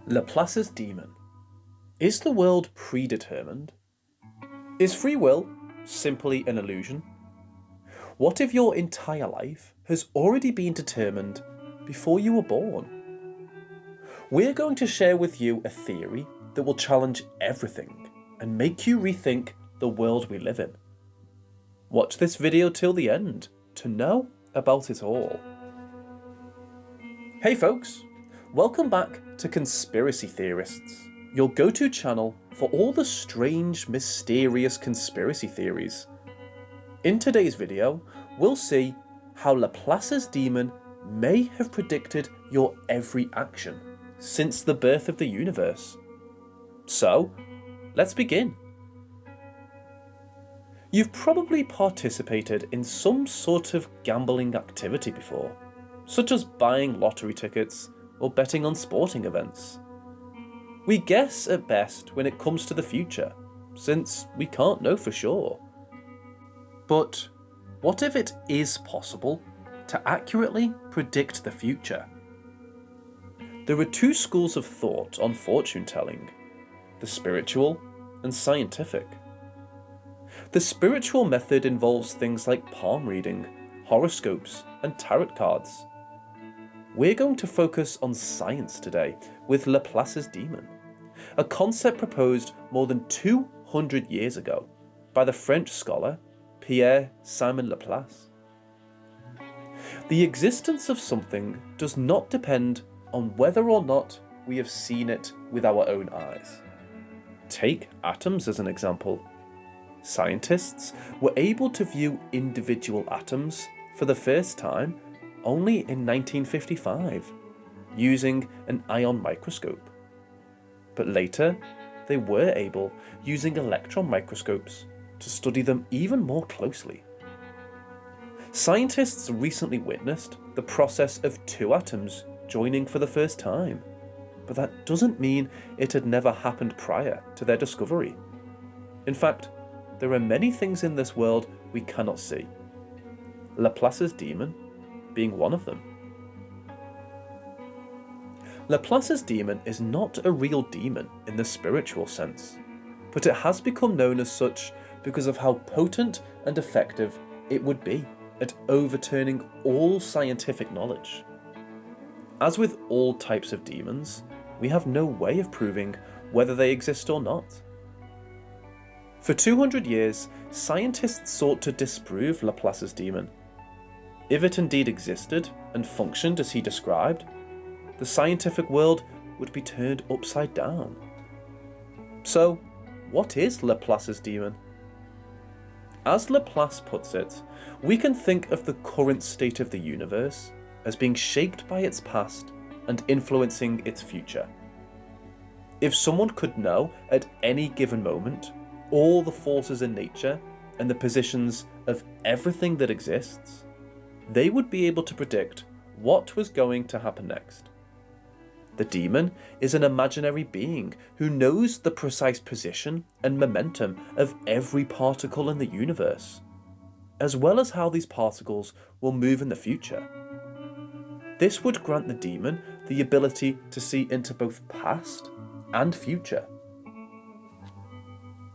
Laplace's demon. Is the world predetermined? Is free will simply an illusion? What if your entire life has already been determined before you were born? We're going to share with you a theory that will challenge everything and make you rethink the world we live in. Watch this video till the end to know about it all. Hey folks, welcome back to Conspiracy Theorists, your go-to channel for all the strange, mysterious conspiracy theories. In today's video, we'll see how Laplace's demon may have predicted your every action since the birth of the universe. So, let's begin. You've probably participated in some sort of gambling activity before, such as buying lottery tickets or betting on sporting events. We guess at best when it comes to the future, since we can't know for sure. But what if it is possible to accurately predict the future? There are two schools of thought on fortune telling, the spiritual and scientific. The spiritual method involves things like palm reading, horoscopes, and tarot cards. We're going to focus on science today with Laplace's demon, a concept proposed more than 200 years ago by the French scholar Pierre-Simon Laplace. The existence of something does not depend on whether or not we have seen it with our own eyes. Take atoms as an example. Scientists were able to view individual atoms for the first time only in 1955, using an ion microscope. But later, they were able, using electron microscopes, to study them even more closely. Scientists recently witnessed the process of two atoms joining for the first time, but that doesn't mean it had never happened prior to their discovery. In fact, there are many things in this world we cannot see, Laplace's demon being one of them. Laplace's demon is not a real demon in the spiritual sense, but it has become known as such because of how potent and effective it would be at overturning all scientific knowledge. As with all types of demons, we have no way of proving whether they exist or not. For 200 years, scientists sought to disprove Laplace's demon. If it indeed existed and functioned as he described, the scientific world would be turned upside down. So, what is Laplace's demon? As Laplace puts it, we can think of the current state of the universe as being shaped by its past and influencing its future. If someone could know at any given moment all the forces in nature and the positions of everything that exists, they would be able to predict what was going to happen next. The demon is an imaginary being who knows the precise position and momentum of every particle in the universe, as well as how these particles will move in the future. This would grant the demon the ability to see into both past and future.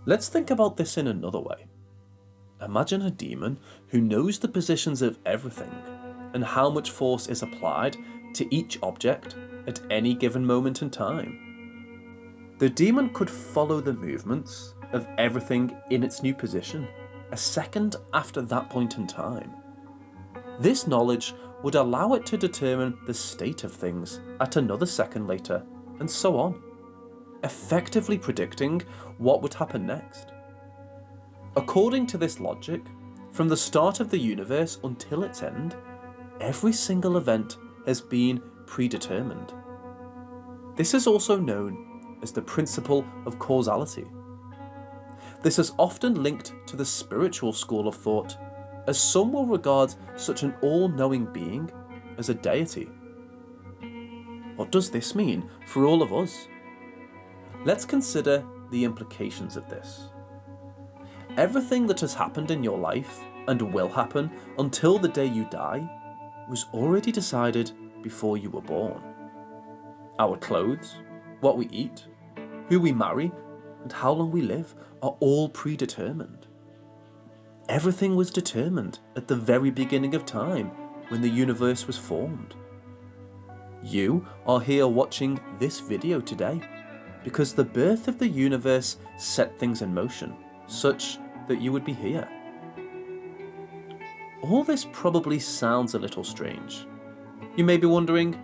Let's think about this in another way. Imagine a demon who knows the positions of everything and how much force is applied to each object at any given moment in time. The demon could follow the movements of everything in its new position a second after that point in time. This knowledge would allow it to determine the state of things at another second later, and so on, effectively predicting what would happen next. According to this logic, from the start of the universe until its end, every single event has been predetermined. This is also known as the principle of causality. This is often linked to the spiritual school of thought, as some will regard such an all-knowing being as a deity. What does this mean for all of us? Let's consider the implications of this. Everything that has happened in your life and will happen until the day you die was already decided before you were born. Our clothes, what we eat, who we marry, and how long we live are all predetermined. Everything was determined at the very beginning of time when the universe was formed. You are here watching this video today because the birth of the universe set things in motion, such that you would be here. All this probably sounds a little strange. You may be wondering,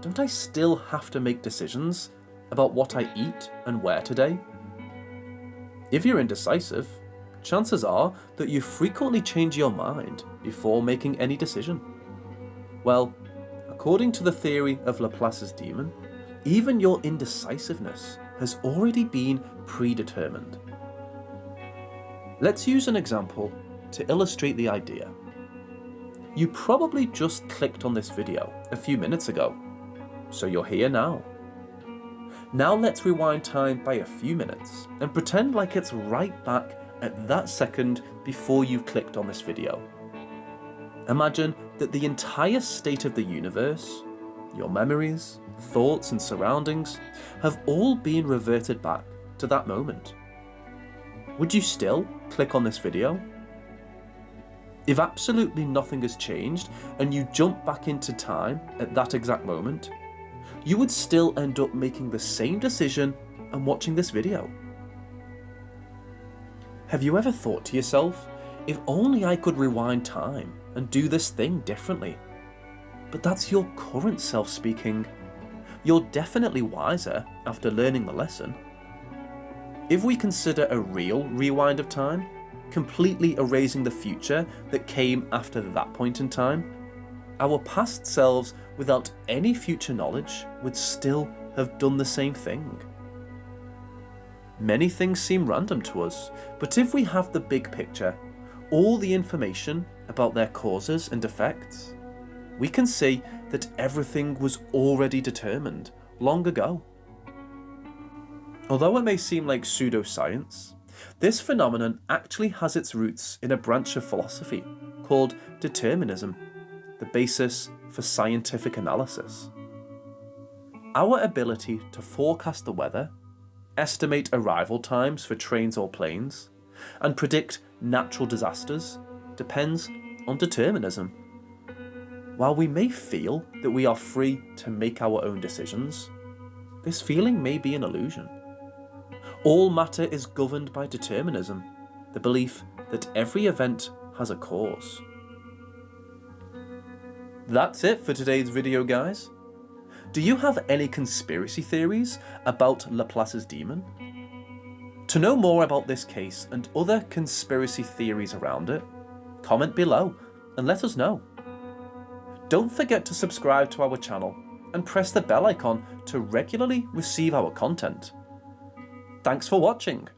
don't I still have to make decisions about what I eat and wear today? If you're indecisive, chances are that you frequently change your mind before making any decision. Well, according to the theory of Laplace's demon, even your indecisiveness has already been predetermined. Let's use an example to illustrate the idea. You probably just clicked on this video a few minutes ago, so you're here now. Now let's rewind time by a few minutes and pretend like it's right back at that second before you clicked on this video. Imagine that the entire state of the universe, your memories, thoughts and surroundings have all been reverted back to that moment. Would you still click on this video? If absolutely nothing has changed and you jump back into time at that exact moment, you would still end up making the same decision and watching this video. Have you ever thought to yourself, if only I could rewind time and do this thing differently? But that's your current self speaking. You're definitely wiser after learning the lesson. If we consider a real rewind of time, completely erasing the future that came after that point in time, our past selves without any future knowledge would still have done the same thing. Many things seem random to us, but if we have the big picture, all the information about their causes and effects, we can see that everything was already determined long ago. Although it may seem like pseudoscience, this phenomenon actually has its roots in a branch of philosophy called determinism, the basis for scientific analysis. Our ability to forecast the weather, estimate arrival times for trains or planes, and predict natural disasters depends on determinism. While we may feel that we are free to make our own decisions, this feeling may be an illusion. All matter is governed by determinism, the belief that every event has a cause. That's it for today's video, guys. Do you have any conspiracy theories about Laplace's demon? To know more about this case and other conspiracy theories around it, comment below and let us know. Don't forget to subscribe to our channel and press the bell icon to regularly receive our content. Thanks for watching.